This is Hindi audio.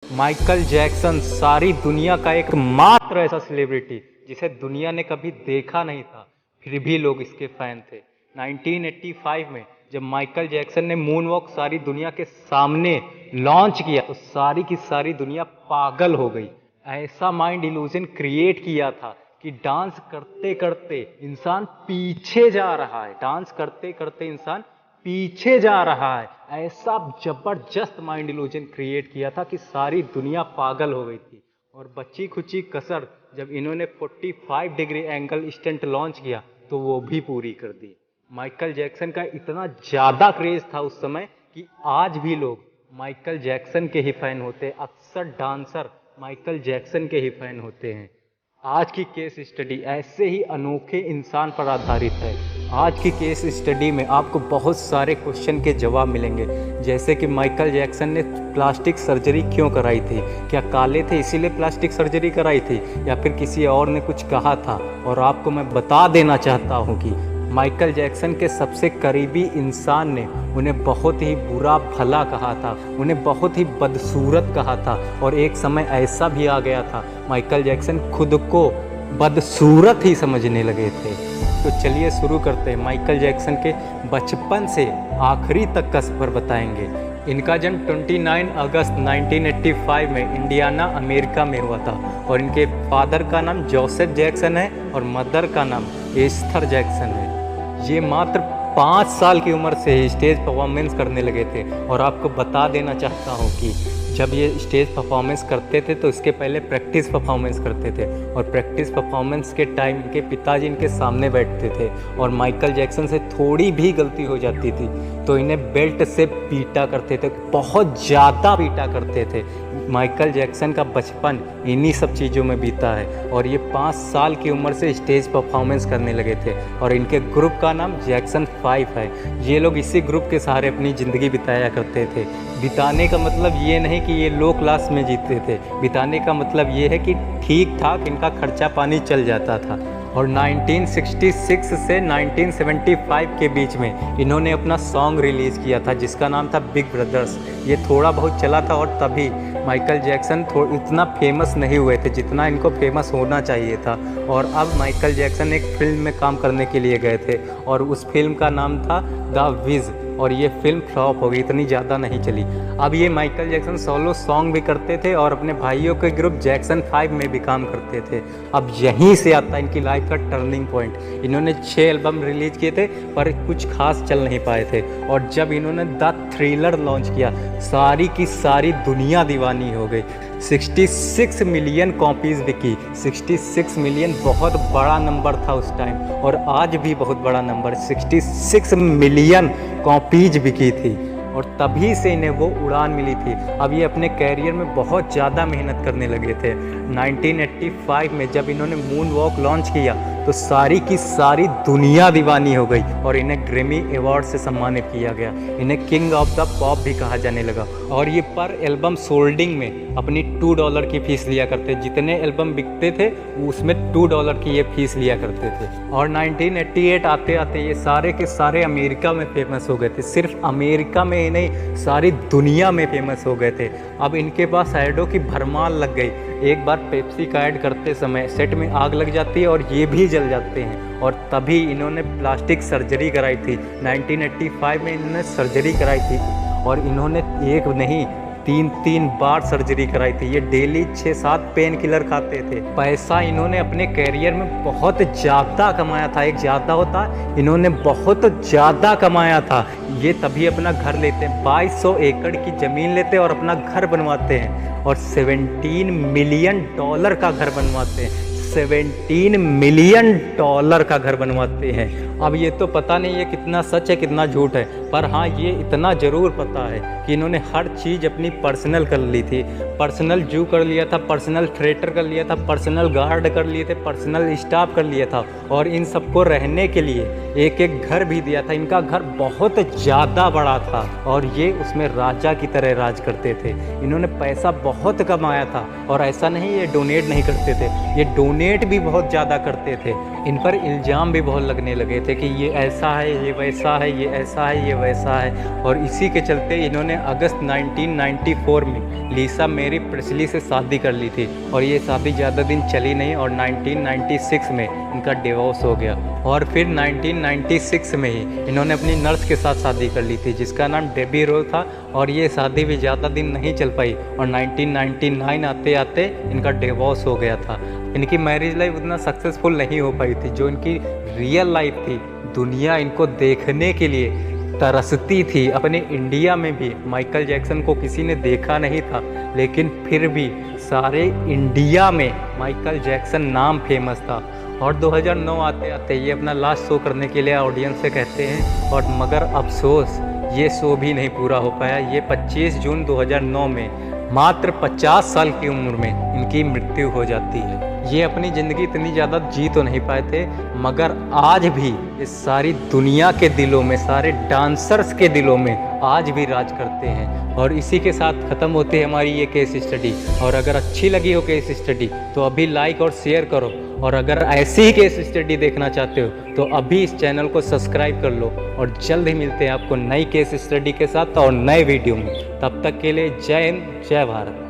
माइकल जैक्सन सारी दुनिया का एकमात्र ऐसा सेलिब्रिटी जिसे दुनिया ने कभी देखा नहीं था, फिर भी लोग इसके फैन थे। 1985 में जब माइकल जैक्सन ने मून वॉक सारी दुनिया के सामने लॉन्च किया तो सारी की सारी दुनिया पागल हो गई। ऐसा माइंड इल्यूजन क्रिएट किया था कि डांस करते करते इंसान पीछे जा रहा है, डांस करते करते इंसान पीछे जा रहा है। ऐसा जबरदस्त माइंड इल्यूजन क्रिएट किया था कि सारी दुनिया पागल हो गई थी। और बच्ची खुची कसर जब इन्होंने 45 डिग्री एंगल स्टंट लॉन्च किया तो वो भी पूरी कर दी। माइकल जैक्सन का इतना ज़्यादा क्रेज था उस समय कि आज भी लोग माइकल जैक्सन के ही फैन होते हैं। अक्सर डांसर माइकल जैक्सन के ही फैन होते हैं। आज की केस स्टडी ऐसे ही अनोखे इंसान पर आधारित है। आज की केस स्टडी में आपको बहुत सारे क्वेश्चन के जवाब मिलेंगे, जैसे कि माइकल जैक्सन ने प्लास्टिक सर्जरी क्यों कराई थी, क्या काले थे इसीलिए प्लास्टिक सर्जरी कराई थी, या फिर किसी और ने कुछ कहा था। और आपको मैं बता देना चाहता हूँ कि माइकल जैक्सन के सबसे करीबी इंसान ने उन्हें बहुत ही बुरा भला कहा था, उन्हें बहुत ही बदसूरत कहा था। और एक समय ऐसा भी आ गया था माइकल जैक्सन खुद को बदसूरत ही समझने लगे थे। तो चलिए शुरू करते हैं। माइकल जैक्सन के बचपन से आखिरी तक का सफ़र बताएंगे। इनका जन्म 29 अगस्त 1985 में इंडियाना अमेरिका में हुआ था। और इनके फादर का नाम जोसेफ जैक्सन है और मदर का नाम एस्थर जैक्सन है। ये मात्र 5 साल की उम्र से ही स्टेज परफॉर्मेंस करने लगे थे। और आपको बता देना चाहता हूँ कि जब ये स्टेज परफॉर्मेंस करते थे तो इसके पहले प्रैक्टिस परफॉर्मेंस करते थे। और प्रैक्टिस परफॉर्मेंस के टाइम इनके पिताजी इनके सामने बैठते थे और माइकल जैक्सन से थोड़ी भी गलती हो जाती थी तो इन्हें बेल्ट से पीटा करते थे, बहुत ज़्यादा पीटा करते थे। माइकल जैक्सन का बचपन इन्हीं सब चीज़ों में बीता है। और ये 5 साल की उम्र से स्टेज परफॉर्मेंस करने लगे थे। और इनके ग्रुप का नाम जैक्सन 5 है। ये लोग इसी ग्रुप के सहारे अपनी ज़िंदगी बिताया करते थे। बिताने का मतलब ये नहीं कि ये लो क्लास में जीते थे, बिताने का मतलब ये है कि ठीक ठाक इनका खर्चा पानी चल जाता था। और 1966 से 1975 के बीच में इन्होंने अपना सॉन्ग रिलीज़ किया था जिसका नाम था बिग ब्रदर्स। ये थोड़ा बहुत चला था और तभी माइकल जैक्सन इतना फेमस नहीं हुए थे जितना इनको फेमस होना चाहिए था। और अब माइकल जैक्सन एक फिल्म में काम करने के लिए गए थे और उस फिल्म का नाम था द विज। और ये फिल्म फ्लॉप हो गई, इतनी ज़्यादा नहीं चली। अब ये माइकल जैक्सन सोलो सॉन्ग भी करते थे और अपने भाइयों के ग्रुप जैक्सन 5 में भी काम करते थे। अब यहीं से आता है इनकी लाइफ का टर्निंग पॉइंट। इन्होंने 6 एल्बम रिलीज किए थे पर कुछ खास चल नहीं पाए थे। और जब इन्होंने द थ्रिलर लॉन्च किया सारी की सारी दुनिया दीवानी हो गई। 66 मिलियन कॉपीज़ बिकी। 66 मिलियन बहुत बड़ा नंबर था उस टाइम और आज भी बहुत बड़ा नंबर। 66 मिलियन कॉपीज़ बिकी थी और तभी से इन्हें वो उड़ान मिली थी। अब ये अपने कैरियर में बहुत ज़्यादा मेहनत करने लगे थे। 1985 में जब इन्होंने मून वॉक लॉन्च किया तो सारी की सारी दुनिया दीवानी हो गई और इन्हें ग्रैमी अवार्ड से सम्मानित किया गया। इन्हें किंग ऑफ द पॉप भी कहा जाने लगा। और ये पर एल्बम सोल्डिंग में अपनी $2 की फ़ीस लिया करते। जितने एल्बम बिकते थे उसमें $2 की ये फ़ीस लिया करते थे। और 1988 आते आते ये सारे के सारे अमेरिका में फेमस हो गए थे। सिर्फ अमेरिका में ही नहीं सारी दुनिया में फेमस हो गए थे। अब इनके पास ऐडों की भरमार लग गई। एक बार पेप्सी का ऐड करते समय सेट में आग लग जाती है और ये भी जल जाते हैं। और तभी इन्होंने प्लास्टिक सर्जरी कराई थी। 1985 में इन्होंने सर्जरी कराई थी और इन्होंने एक नहीं 3 बार सर्जरी कराई थी। ये डेली 6-7 पेन किलर खाते थे। पैसा इन्होंने अपने कैरियर में बहुत ज़्यादा कमाया था। एक ज़्यादा होता इन्होंने बहुत ज़्यादा कमाया था। ये तभी अपना घर लेते हैं, 2200 एकड़ की ज़मीन लेते हैं और अपना घर बनवाते हैं और $17 मिलियन का घर बनवाते हैं। $17 मिलियन का घर बनवाते हैं। अब ये तो पता नहीं ये कितना सच है कितना झूठ है, पर हाँ ये इतना ज़रूर पता है कि इन्होंने हर चीज़ अपनी पर्सनल कर ली थी। पर्सनल जू कर लिया था, पर्सनल थिएटर कर लिया था, पर्सनल गार्ड कर लिए थे, पर्सनल स्टाफ कर लिया था और इन सबको रहने के लिए एक एक घर भी दिया था। इनका घर बहुत ज़्यादा बड़ा था और ये उसमें राजा की तरह राज करते थे। इन्होंने पैसा बहुत कमाया था और ऐसा नहीं ये डोनेट नहीं करते थे, ये डोनेट डोनेट भी बहुत ज़्यादा करते थे। इन पर इल्ज़ाम भी बहुत लगने लगे थे कि ये ऐसा है, ये वैसा है, ये ऐसा है, ये वैसा है। और इसी के चलते इन्होंने अगस्त 1994 में लिसा मैरी प्रेस्ली से शादी कर ली थी और ये शादी ज़्यादा दिन चली नहीं और 1996 में इनका डिवोर्स हो गया। और फिर 1996 में ही इन्होंने अपनी नर्स के साथ शादी कर ली थी जिसका नाम डेबी रोल था और ये शादी भी ज़्यादा दिन नहीं चल पाई और 1999 आते आते इनका डिवोर्स हो गया था। इनकी मैरिज लाइफ उतना सक्सेसफुल नहीं हो पाई थी। जो इनकी रियल लाइफ थी, दुनिया इनको देखने के लिए तरसती थी। अपने इंडिया में भी माइकल जैक्सन को किसी ने देखा नहीं था, लेकिन फिर भी सारे इंडिया में माइकल जैक्सन नाम फेमस था। और 2009 आते आते ये अपना लास्ट शो करने के लिए ऑडियंस से कहते हैं और मगर अफसोस ये शो भी नहीं पूरा हो पाया। ये 25 जून 2009 में मात्र 50 साल की उम्र में इनकी मृत्यु हो जाती है। ये अपनी ज़िंदगी इतनी ज़्यादा जी तो नहीं पाए थे, मगर आज भी इस सारी दुनिया के दिलों में, सारे डांसर्स के दिलों में आज भी राज करते हैं। और इसी के साथ ख़त्म होती है हमारी ये केस स्टडी। और अगर अच्छी लगी हो केस स्टडी तो अभी लाइक और शेयर करो। और अगर ऐसी ही केस स्टडी देखना चाहते हो तो अभी इस चैनल को सब्सक्राइब कर लो। और जल्द ही मिलते हैं आपको नई केस स्टडी के साथ और नए वीडियो में। तब तक के लिए जय हिंद, जय भारत।